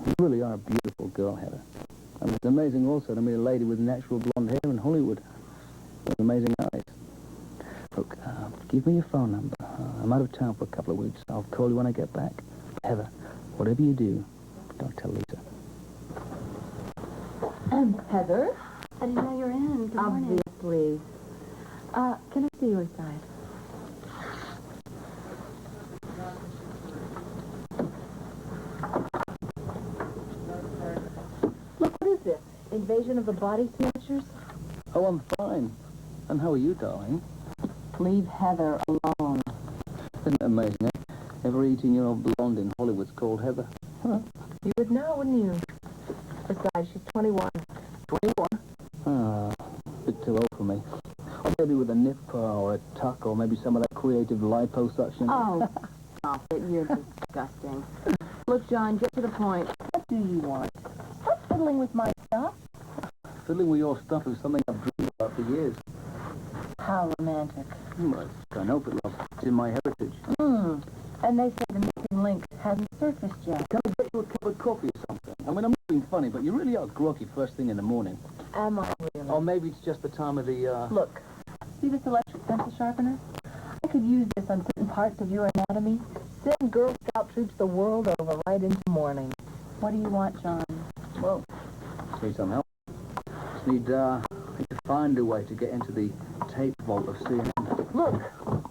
You really are a beautiful girl, Heather. And it's amazing also to meet a lady with natural blonde hair in Hollywood. With amazing eyes. Look, give me your phone number. I'm out of town for a couple of weeks. I'll call you when I get back. Heather, whatever you do, don't tell Leeza. Heather? I didn't know you were in. Good morning. Obviously. Can I see you inside? Look, what is this? Invasion of the Body Snatchers? Oh, I'm fine. And how are you, darling? Leave Heather alone. Isn't it amazing, eh? Every 18-year-old blonde in Hollywood's called Heather. Huh? You would know, wouldn't you? Besides, she's 21. 21? Ah, a bit too old for me. Or maybe with a nip or a tuck or maybe some of that creative liposuction. Oh, stop it. You're disgusting. Look, John, get to the point. What do you want? Stop fiddling with my stuff. Fiddling with your stuff is something I've dreamed about for years. How romantic. I can't help it, love. It's in my heritage. And they say the missing link hasn't surfaced yet. Can I get you a cup of coffee or something? I mean, I'm not being funny, but you really are groggy first thing in the morning. Am I really? Or maybe it's just the time of the, Look, see this electric pencil sharpener? I could use this on certain parts of your anatomy. Send Girl Scout troops the world over right into mourning. What do you want, John? Well, just need some help. Just need to find a way to get into the tape vault of CNN. Look,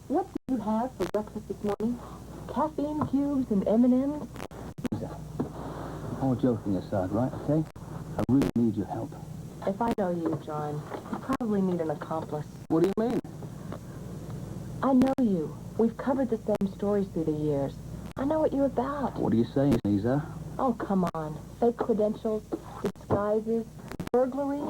what did you have for breakfast this morning? Caffeine cubes and M&Ms? All joking aside, right, okay? I really need your help. If I know you, John, you probably need an accomplice. What do you mean? I know you. We've covered the same stories through the years. I know what you're about. What are you saying, Leeza? Oh, come on. Fake credentials, disguises, burglary.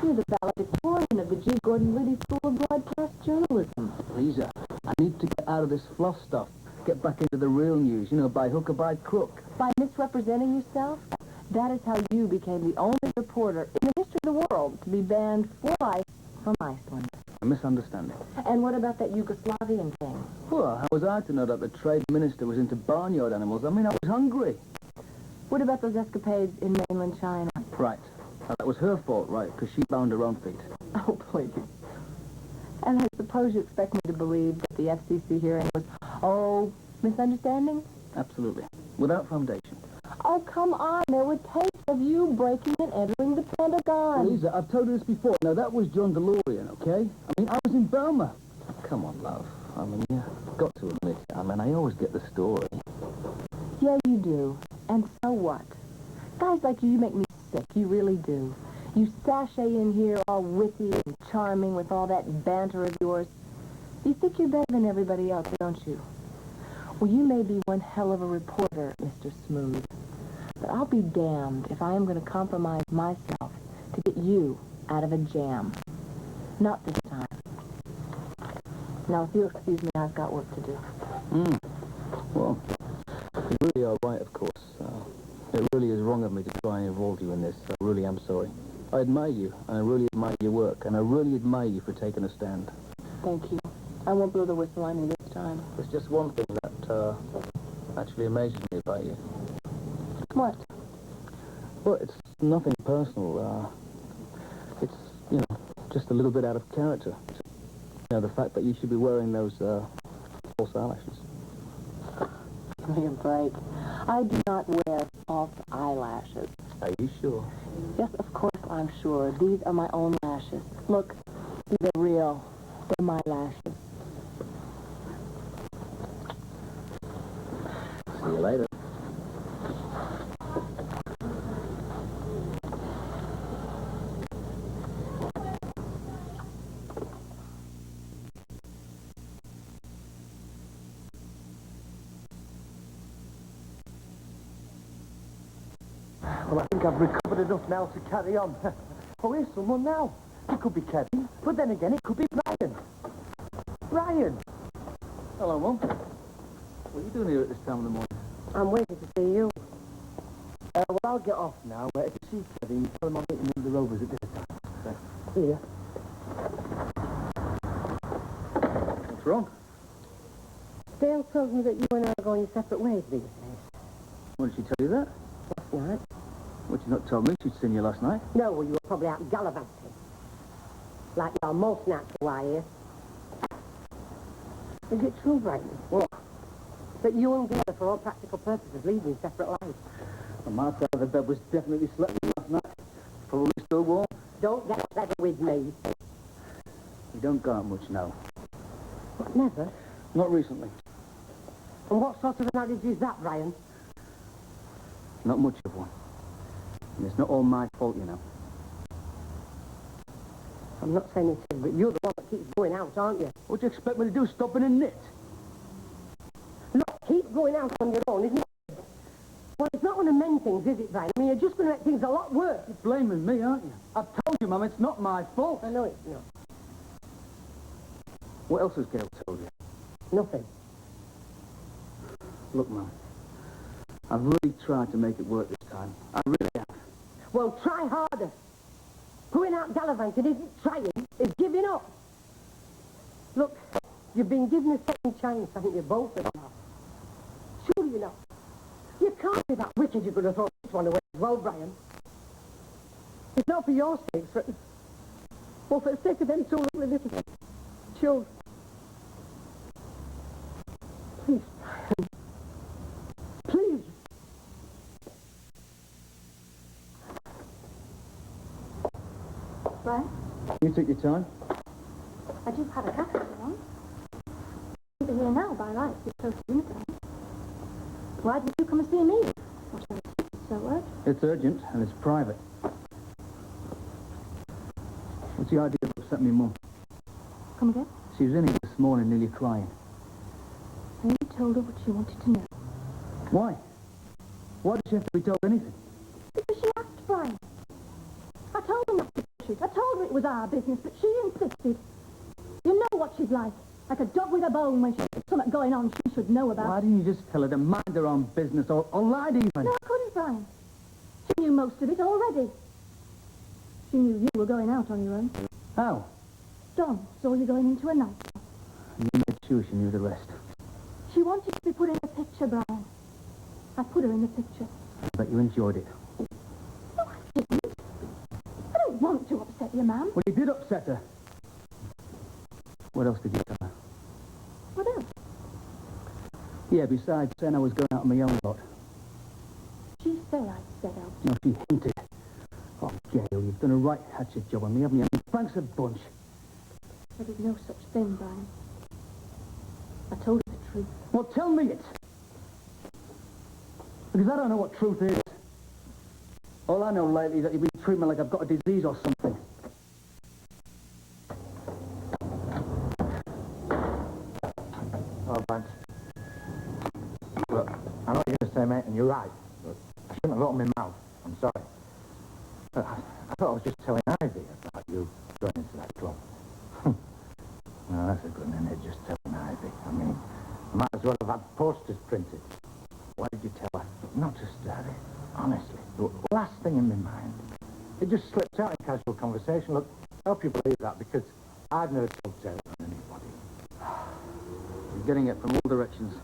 You're the valedictorian of the G. Gordon Liddy School of Broadcast Journalism. Leeza, I need to get out of this fluff stuff. Get back into the real news, you know, by hook or by crook. By misrepresenting yourself? That is how you became the only reporter in the history of the world to be banned for life from Iceland. A misunderstanding. And what about that Yugoslavian thing? Well, how was I to know that the trade minister was into barnyard animals? I mean, I was hungry. What about those escapades in mainland China? Right. Now, that was her fault, right, because she bound her own feet. Oh, please. And I suppose you expect me to believe that the FCC hearing was, misunderstanding? Absolutely. Without foundation. Oh, come on. There were tapes of you breaking and entering the Pentagon. Leeza, I've told you this before. Now, that was John DeLorean, okay? I mean, I was in Burma. Come on, love. I mean, you got to admit it. I mean, I always get the story. Yeah, you do. And so what? Guys like you make me sick. You really do. You sashay in here all witty and charming with all that banter of yours. You think you're better than everybody else, don't you? Well, you may be one hell of a reporter, Mr. Smooth. But I'll be damned if I am going to compromise myself to get you out of a jam. Not this time. Now, if you'll excuse me, I've got work to do. Well, you really are right, of course. It really is wrong of me to try and involve you in this. I really am sorry. I admire you, and I really admire your work, and I really admire you for taking a stand. Thank you. I won't blow the whistle on you this time. There's just one thing that actually amazes me about you. What? Well, it's nothing personal. It's, you know, just a little bit out of character. You know, the fact that you should be wearing those false eyelashes. Give me a break. I do not wear false eyelashes. Are you sure? Yes, of course I'm sure. These are my own lashes. Look, they're real. They're my lashes. See you later. Well, I think I've recovered enough now to carry on. Oh, here's someone now. It could be Kevin, but then again, it could be Brian. Brian! Hello, Mum. What are you doing here at this time of the morning? I'm waiting to see you. Well, I'll get off now. If you see Kevin, tell him I'm meeting him the Rovers at dinner time. Okay. See ya. What's wrong? Dale told me that you and I are going separate ways these days. Why did she tell you that? Last night. Well, she's not told me she'd seen you last night. No, well, you were probably out gallivanting. Like your most natural way here. Is it true, Brighton? What? That you and Gail, for all practical purposes, leading separate lives? Well, my side of the bed was definitely slept in last night. Probably still warm. Don't get clever with me. You don't go out much now. What, never? Not recently. And what sort of a marriage is that, Brian? Not much of one. And it's not all my fault, you know. I'm not saying it is, but you're the one that keeps going out, aren't you? What do you expect me to do, stop in and knit? Look, keep going out on your own, isn't it? Well, it's not going to mend things, is it, Brian? I mean, you're just going to make things a lot worse. You're blaming me, aren't you? I've told you, Mum, it's not my fault. I know it's not. What else has Gail told you? Nothing. Look, Mum, I've really tried to make it work this time. I really have. Well, try harder. Going out gallivanting isn't trying, it's giving up. Look, you've been given a second chance, haven't you, both of you? Surely you know. You can't be that wicked you're going to throw this one away as well, Brian. It's not for your sake, well, for the sake of them two little children. Please, Brian. Please. Right? You took your time. I just had a cafe on. You're here now by rights. You're close to uniform. Why did you come and see me? What shall I do? So urgent. It's urgent, and it's private. What's the idea of upsetting me, Mum? Come again? She was in here this morning, nearly crying. And you told her what she wanted to know. Why? Why does she have to be told anything? Because she asked, Brian. I told her not to push it. I told her it was our business, but she insisted. You know what she's like. Like a dog with a bone when she's got something going on she should know about. Why didn't you just tell her to mind her own business, or lied even? No, I couldn't, Brian. She knew most of it already. She knew you were going out on your own. How? Don saw you going into a night. And you made sure she knew the rest. She wanted to be put in a picture, Brian. I put her in the picture. I bet you enjoyed it. No, I didn't. I don't want to upset your ma'am. Well, you did upset her. What else did you tell her? What else? Yeah, besides saying I was going out on my own lot. She said I said out. No, she hinted. Oh, Gail, you've done a right hatchet job on me, haven't you? And thanks a bunch. There is no such thing, Brian. I told her the truth. Well, tell me it. Because I don't know what truth is. All I know lately is that you've been treating me like I've got a disease or something. Oh, thanks. Look, I know what you're going to say, mate, and you're right. But I shouldn't have opened my mouth. I'm sorry. But I thought I was just telling Ivy about you going into that club. No, that's a good name, just telling Ivy. I mean, I might as well have had posters printed. Why did you tell her? Not to start it. Honestly, the last thing in my mind. It just slipped out in casual conversation. Look, I hope you believe that, because I've never told tales on anybody. You're getting it from all directions.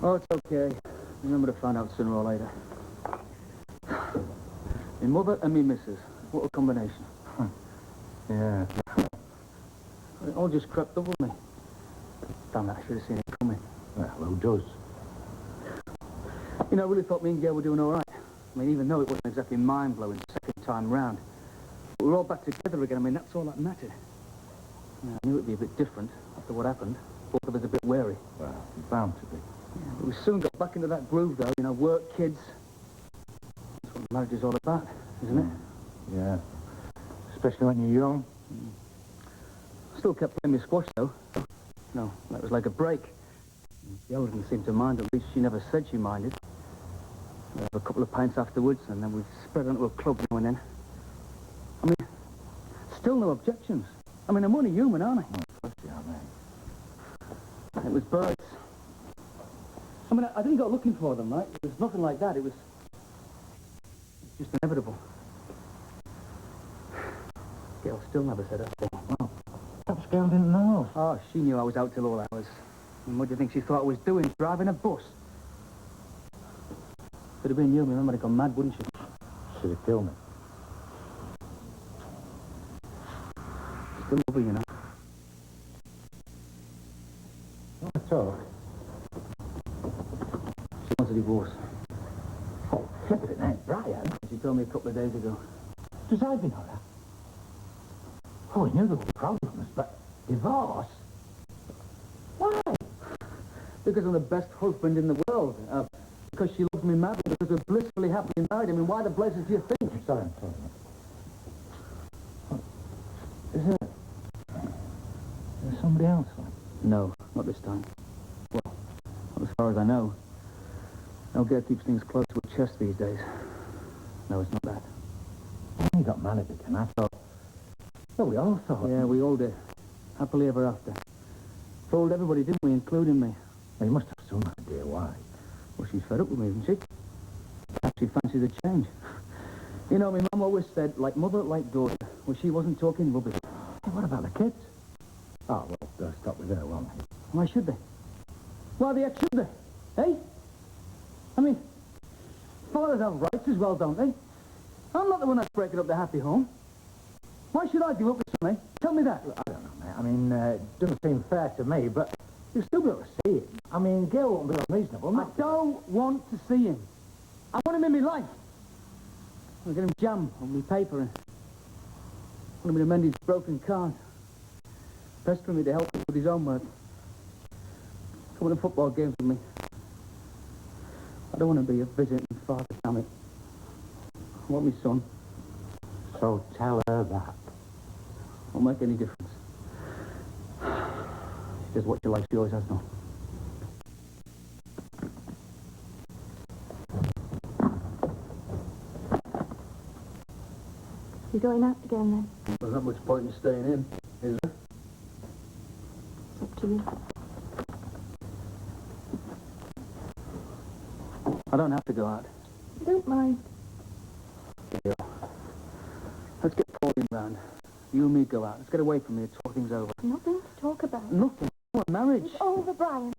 Oh, it's okay. Remember to find out sooner or later. My mother and me missus. What a combination. Yeah. It all just crept up with me. Damn it, I should have seen it coming. Well, who does? You know, I really thought me and Gail were doing all right. I mean, even though it wasn't exactly mind-blowing second time round. But we're all back together again. I mean, that's all that mattered. Yeah, I knew it'd be a bit different after what happened. Both of us a bit wary. Well, bound to be. Yeah, but we soon got back into that groove, though. You know, work, kids. That's what marriage is all about, isn't it? Yeah. Especially when you're young. Still kept playing me squash, though. No, that was like a break. Gail didn't seem to mind. At least she never said she minded. We'd have a couple of pints afterwards, and then we'd spread onto a club now and then. I mean, still no objections. I mean, I'm only human, aren't I? Of course you are, mate. It was birds. I mean, I didn't go looking for them, right? It was nothing like that. It was just inevitable. Gail still never said it. Well, perhaps Gail didn't know. Oh, she knew I was out till all hours. And what do you think she thought I was doing, driving a bus? Could have been you. My mum would have gone mad, wouldn't she? Should have killed me. Still love her, you know. You want to talk? She wants a divorce. Oh, flip it, ain't Brian. She told me a couple of days ago. Does Ivy know that? Oh, we knew there were problems, but divorce? Why? Because I'm the best husband in the world. Because she loves me madly. Because we're blissfully happily married. I mean, why the blazes do you think? I'm sorry. Is there somebody else? No, not this time. Well, not as far as I know. No girl keeps things close to her chest these days. No, it's not that. When you got married again, I thought... Well, we all thought... Yeah, we all did. Happily ever after. Fooled everybody, didn't we, including me? Well, you must have some idea why. Well, she's fed up with me, isn't she? Perhaps she fancies a change. You know, my mum always said, like mother, like daughter. Well, she wasn't talking rubbish. Hey, what about the kids? Oh, well, they'll stop with her, won't they? Why should they? Why the heck should they? Eh? I mean, fathers have rights as well, don't they? I'm not the one that's breaking up the happy home. Why should I give up with something? Tell me that. I don't know, mate. I mean, it doesn't seem fair to me, but you'll still be able to see it. I mean, Gil won't be unreasonable. I don't want to see him. I want him in my life. I'll get him jam on my paper and I want him to mend his broken cars. Pestering me to help him with his own work. Coming to football games with me. I don't want to be a visiting father, damn it. I want my son. So tell her that. Won't make any difference. She does what she likes, she always has done. You're going out again, then? There's not much point in staying in, is there? It's up to you. I don't have to go out. I don't mind. Yeah. Let's get Pauline round. You and me go out. Let's get away from here, talk things over. Nothing to talk about. Nothing. What, marriage? It's over, Brian.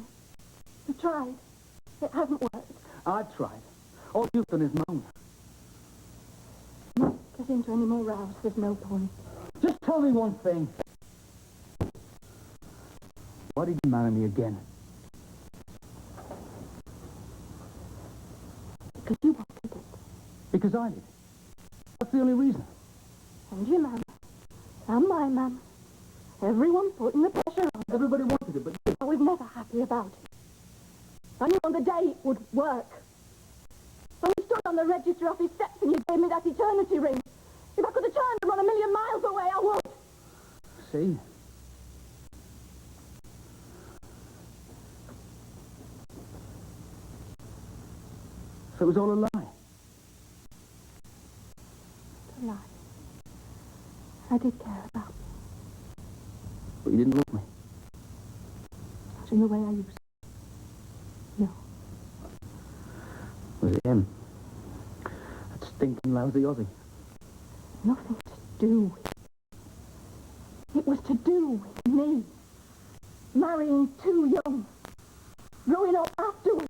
You tried. It hasn't worked. I've tried. All you've done is moan. Not get into any more rows. There's no point. Just tell me one thing. Why did you marry me again? Because you wanted it. Because I did. That's the only reason. And your mum. And my mum. Everyone putting the pressure on. Everybody wanted it, but you... I was never happy about it. I knew on the day it would work. When we stood on the register office steps and you gave me that eternity ring. If I could have turned and run 1,000,000 miles away, I would. See? So it was all a lie. A lie. I did care about you. But you didn't love me. Not in the way I used to. No. Was it him? That stinking lousy Aussie. Nothing to do with it. It was to do with me. Marrying too young. Growing up afterwards.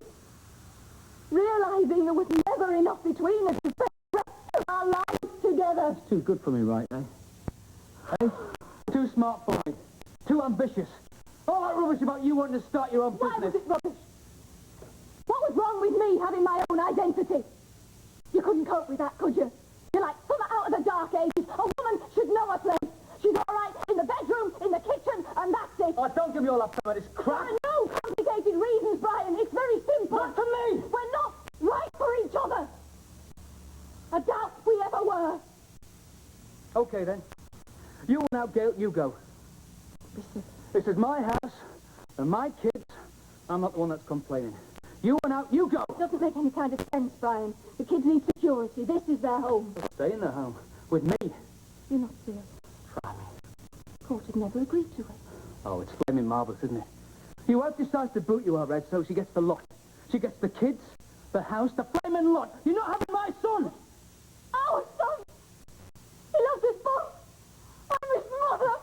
Realising there was never enough between us to spend the rest of our lives together. It's too good for me, right, eh? Eh? Too smart for me. Too ambitious. All that rubbish about you wanting to start your own Why was business. it rubbish? What was wrong with me having my own identity? You couldn't cope with that, could you? You're like something out of the dark ages. A woman should know her place. She's all right in the bedroom, in the kitchen, and that's it. Oh, don't give me all that about this crap. There are no complicated reasons, Brian. It's very simple. Not to me. We're not right for each other. I doubt we ever were. Okay, then. You went out, Gail, you go. This is my house and my kids. I'm not the one that's complaining. You went out, you go. It doesn't make any kind of sense, Brian. The kids need security. This is their home. Stay in their home. With me. You're not serious. Try me. Court had never agreed to it. Oh, it's flaming marvellous, isn't it? Your wife decides to boot you out, Red, so she gets the lot. She gets the kids, the house, the flaming lot. You're not having my son. Our son! He loves us both! I'm his mother!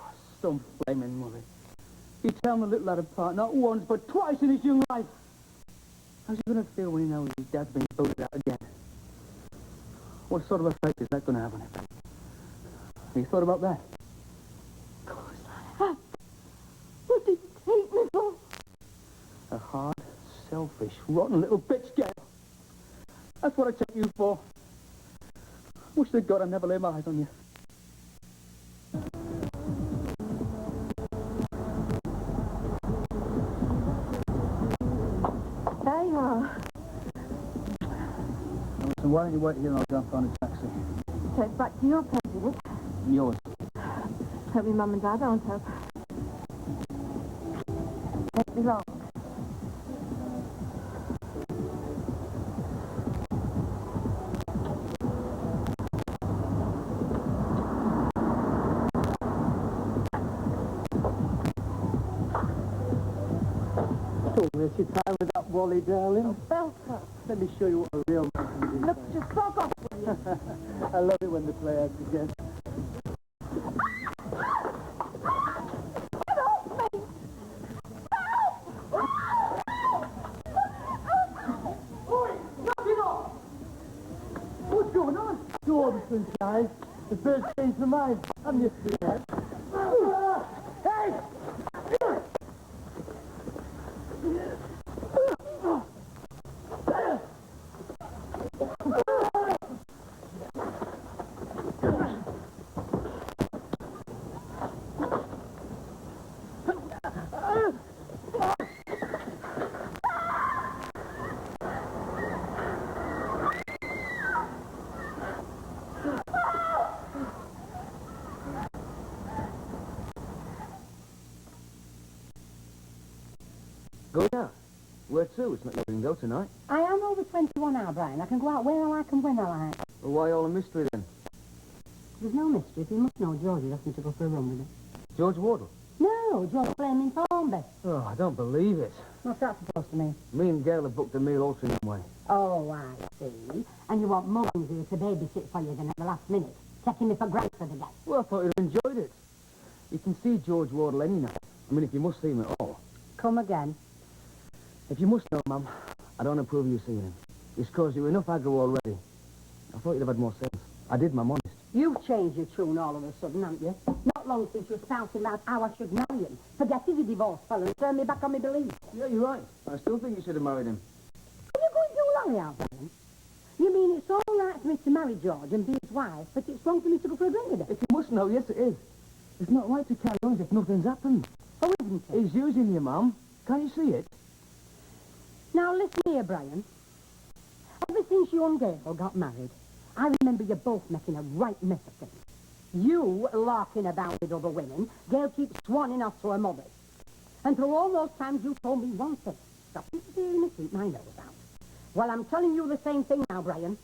Some flaming mother. You tell the little lad apart not once, but twice in his young life. How's he going to feel when he knows his dad's been voted out again? What sort of effect is that going to have on him? Have you thought about that? Of course I have. What did you take me for? A hard, selfish, rotten little bitch, Gail. That's what I take you for. Wish to God I never laid my eyes on you. There you are. So why don't you wait here and I'll go and find a taxi? So it's back to your place, is it? Yours. Hope your mum and dad aren't up. Won't be long. Don't waste your time with that Wally, darling. Belt up. Let me show you what a real man can do. Look, just fuck off, will you? I love it when they play acts again. Get off me! Oi! Knock it off! What's going on? Go over, sunshine. The bird's changed their mind. I'm used to that. Hey! Go now. Where to? It's not letting go tonight. I am over 21 now, Brian. I can go out where I like and when I like. Well, why all the mystery then? There's no mystery. If you must know, Georgie asked me to go for a run with him. George Wardle? No, George Flaming Thornby. Oh, I don't believe it. What's that supposed to mean? Me and Gail have booked a meal altering way. Oh, I see. And you want Mullins here to babysit for you then at the last minute, taking me for granted again. Well, I thought you'd enjoyed it. You can see George Wardle any night. I mean, if you must see him at all. Come again. If you must know, Mum, I don't approve of you seeing him. He's caused you enough aggro already. I thought you'd have had more sense. I did, Mum, honest. You've changed your tune all of a sudden, haven't you? Not long since you were spouting about how I should marry him. Forget he's a divorced fellow and turn me back on my beliefs. Yeah, you're right. I still think you should have married him. Are you going too long now, Brian? You mean it's all right for me to marry George and be his wife, but it's wrong for me to go for a drink with him? If you must know, yes, it is. It's not right to carry on as if nothing's happened. Oh, isn't it? He's using you, Mum. Can't you see it? Now listen here, Brian. Ever since you and Gail got married, I remember you both making a right mess of things. You larking about with other women, Gail keeps swanning off to her mother. And through all those times you told me one thing. Stop interfering in something I know about. Well, I'm telling you the same thing now, Brian.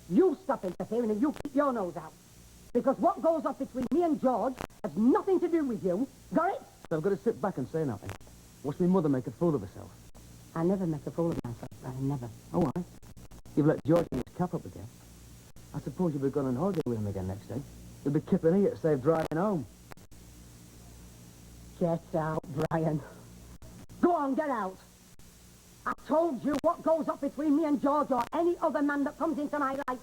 You stop interfering and you keep your nose out. Because what goes off between me and George has nothing to do with you. Got it? So I've got to sit back and say nothing. Watch my mother make a fool of herself. I never make a fool of myself, Brian, never. Oh, why? You've let George get his cap up again. I suppose you'll be going on holiday with him again next day. You'll be kipping here to save driving home. Get out, Brian. Go on, get out. I told you what goes up between me and George or any other man that comes into my life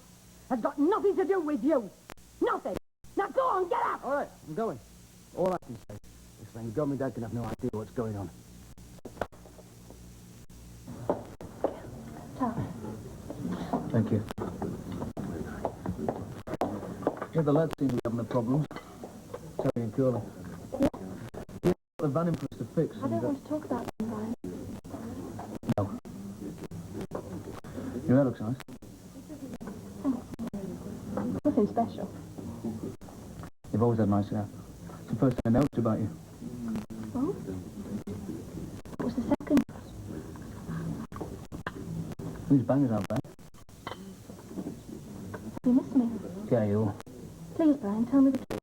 has got nothing to do with you. Nothing. Now go on, get out. All right, I'm going. All I can say is thank God my dad can have no idea what's going on. Thank you. Yeah, the lads seem to be having a problem. Terry and Curly. Yeah. Yeah, the van in for us to fix. I don't want to talk about them, Brian. No. Your hair looks nice. Nothing special. You've always had nice hair. It's the first thing I noticed about you. Oh? What was the second? These bangers out there. You miss me. Gail. Please, Brian, tell me the truth.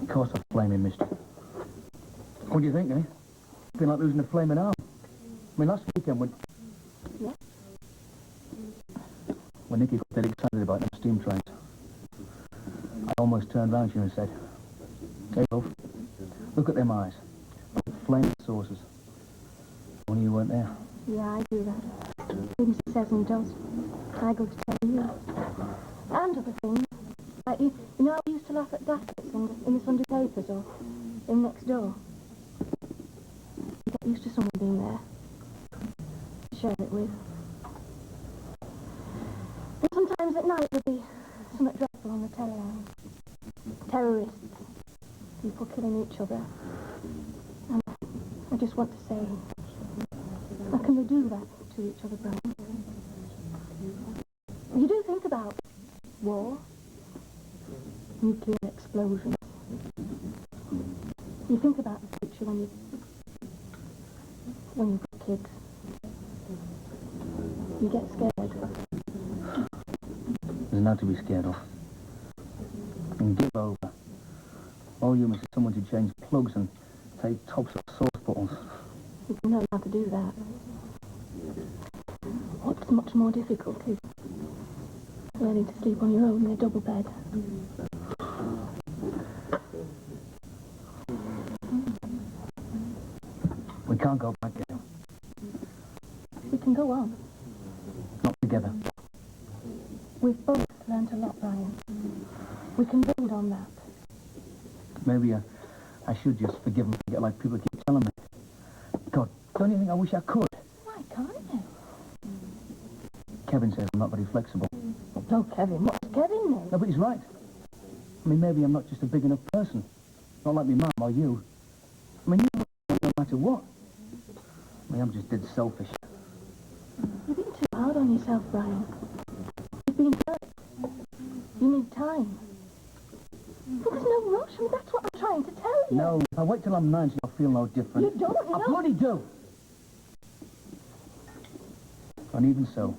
Of course I flaming missed you. What do you think, eh? Feel like losing a flaming arm. I mean, last weekend when... Yeah? When Nicky got dead excited about them steam trains, I almost turned round to you and said, "Hey, love, look at them eyes. Flaming saucers. weren't there. Yeah, I do that. Things he says and does. I go to tell you. And other things. Like, you know how we used to laugh at gaskets in the Sunday papers or in next door? You get used to someone being there. Share it with. And sometimes at night there'll be something dreadful on the teleline. Terrorists. People killing each other. And I just want to say, how can they do that to each other, Brian? You do think about war, nuclear explosions. You think about the future when you've got kids. You get scared. There's not to be scared of. And give over. All you miss is someone to change plugs and take tops off sauce bottles. You know how to do that. What's much more difficult is learning to sleep on your own in a double bed. We can't go back there. We can go on. Not together. We've both learned a lot, Brian. We can build on that. Maybe I should just forgive and forget like people keep telling me. God, don't you think I wish I could? Why can't you? Kevin says I'm not very flexible. No, Kevin. What's Kevin know? No, but he's right. I mean, maybe I'm not just a big enough person. Not like me mum or you. I mean, you no matter what. I mean, I'm just dead selfish. You've been too hard on yourself, Brian. You've been hurt. You need time. But there's no rush. I mean, that's what I'm trying to tell you. No, if I wait till I'm 90, I'll feel no different. You don't, I bloody do. And even so,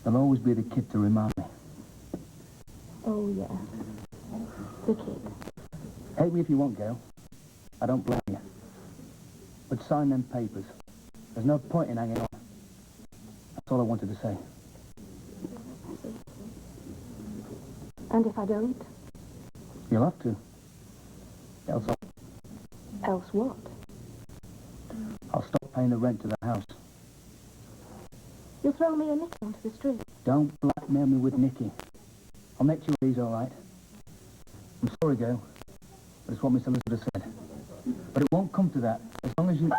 there'll always be the kid to remind me. Oh, yeah. The kid. Hate me if you want, Gail. I don't blame you. But sign them papers. There's no point in hanging on. That's all I wanted to say. I see. And if I don't? You'll have to. Else Else what? I'll stop paying the rent to the house. You'll throw me a nickel onto the street. Don't blackmail me with Nicky. I'll make sure he's all right. I'm sorry, Gail. But it's what Miss Elizabeth said. But it won't come to that as long as you...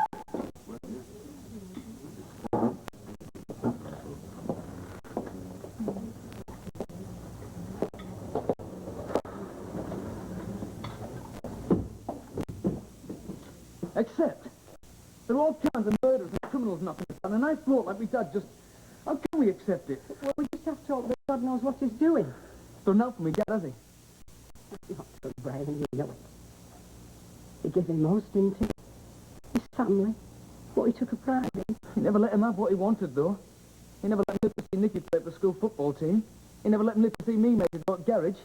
Except, there are all kinds of murders and criminals knocking us down, and I thought, like we dad, just, how can we accept it? Well, we just have to hope that God knows what he's doing. Done out for me, dad, has he? Not good, Brian, you know it. He gave him most, didn't he? His family. What he took a pride in. He never let him have what he wanted, though. He never let him live to see Nicky play for the school football team. He never let him live to see me make it at garage.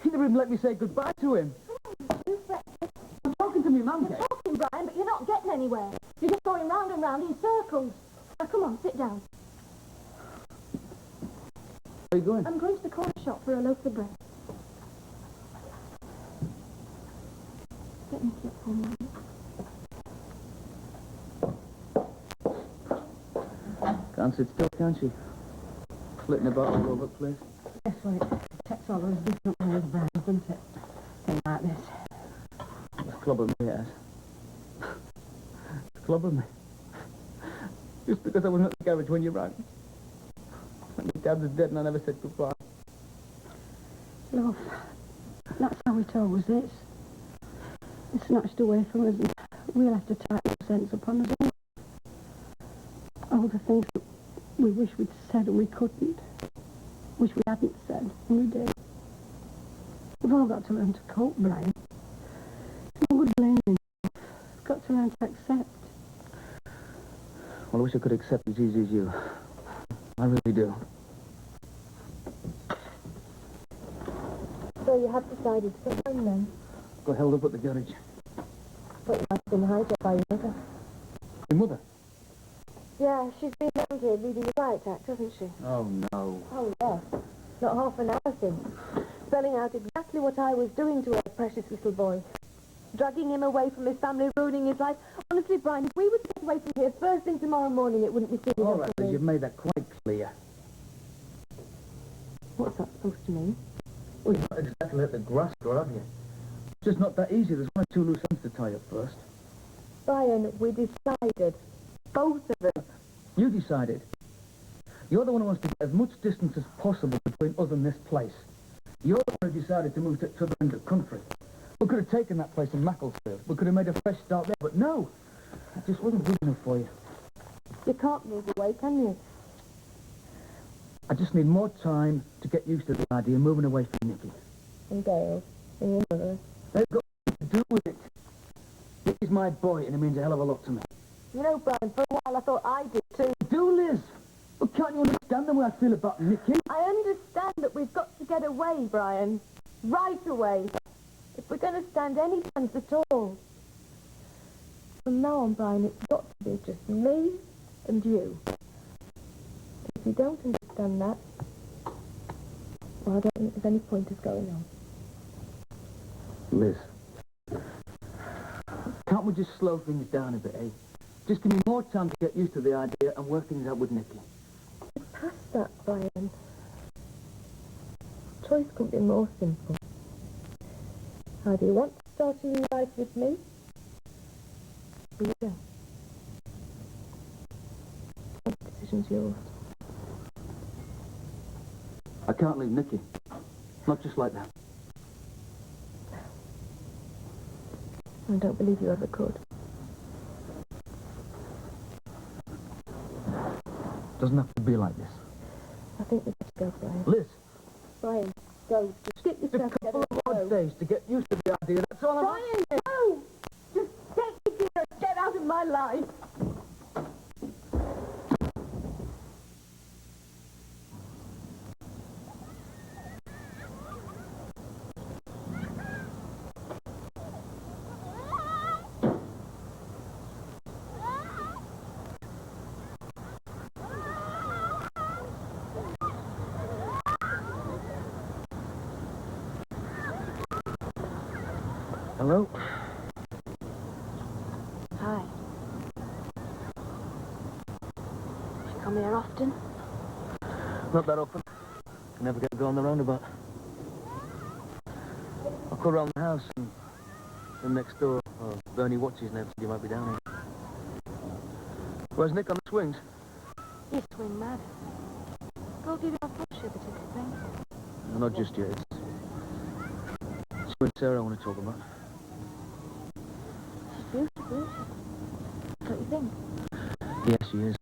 He never even let me say goodbye to him. I'm talking to me, Mum, You're talking, Brian, but you're not getting anywhere. You're just going round and round in circles. Now, come on, sit down. Where are you going? I'm going to the corner shop for a loaf of bread. Get Nicky up for me. Can't sit still, can she? Flitting about all over the place. Yes, well, it takes all those different ways, Brian, doesn't it? Thing like this. It's clobbered me, it has. It's clobbered me. Just because I wasn't at the garage when you rang. And my dad was dead and I never said goodbye. Love, that's how it always is. It's snatched away from us, and we'll have to tighten our sense upon us all. All the things that we wish we'd said and we couldn't. Wish we hadn't said, and we did. We've all got to learn to cope, Brian. It's no good blaming. We've got to learn to accept. Well, I wish I could accept as easy as you. I really do. So you have decided to go home then? Got held up at the garage. But you have been hijacked by your mother. Your mother? Yeah, she's been down here reading the riot act, hasn't she? Oh, no. Oh, yes. Not half an hour since. Spelling out exactly what I was doing to her precious little boy. dragging him away from his family, ruining his life. Honestly, Brian, if we were to get away from here first thing tomorrow morning, it wouldn't be serious. All right, Liz, you've made that quite clear. What's that supposed to mean? Well, you've not exactly let the grass grow, have you? It's just not that easy. There's one or two loose ends to tie up first. Brian, we decided. Both of us. You decided. You're the one who wants to get as much distance as possible between us and this place. You're the one who decided to move to the other end of the country. We could have taken that place in Macclesfield. We could have made a fresh start there, but no. That just wasn't good enough for you. You can't move away, can you? I just need more time to get used to the idea of moving away from Nicky. And Gail. And your mother. They've got nothing to do with it. Nicky's my boy, and it means a hell of a lot to me. You know, Brian, for a while I thought I did too. Do, Liz? But can't you understand the way I feel about Nicky? I understand that we've got to get away, Brian. Right away. If we're going to stand any chance at all. From now on, Brian, it's got to be just me and you. If you don't understand that, well, I don't think there's any point us going on. Liz, can't we just slow things down a bit, eh? Just give me more time to get used to the idea and work things out with Nicky. Past that, Brian. Choice couldn't be more simple. Either you want to start a new life with me, or you don't. The decision's yours. I can't leave Nicky. Not just like that. I don't believe you ever could. Doesn't have to be like this. I think we better go, Brian. Liz, Brian, go. Just get just yourself a couple together of and odd go. days to get used to the idea. That's all I'm... Brian, go! Just get me here and get out of my life. Hello? Hi. You come here often? Not that often. I never get to go on the roundabout. I'll go around the house and next door. Oh, Bernie watches and everything. You might be down here. Where's Nick on the swings? He's twin mad. Go give your foot sugar ticket, thing. No, not just yet. It's you and Sarah I want to talk about. She's beautiful, isn't she? Don't you think? Yes, she is.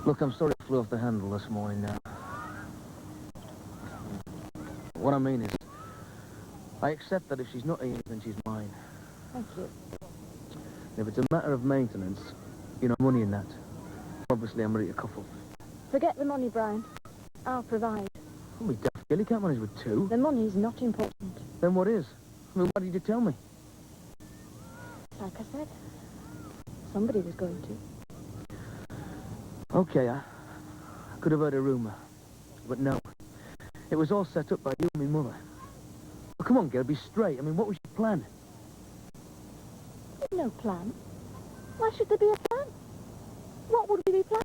Look, I'm sorry I flew off the handle this morning now. What I mean is, I accept that if she's not Ian's, then she's mine. Thank you. If it's a matter of maintenance, you know, money and that, obviously I'm ready to couple. Forget the money, Brian. I'll provide. Don't be daft, girl. You can't manage with two. The money's not important. Then what is? I mean, why did you tell me? Like I said, somebody was going to. Okay, I could have heard a rumour. But no. It was all set up by you and my mother. Well, come on, girl, be straight. I mean, what was your plan? There's no plan. Why should there be a plan? What would we be planning?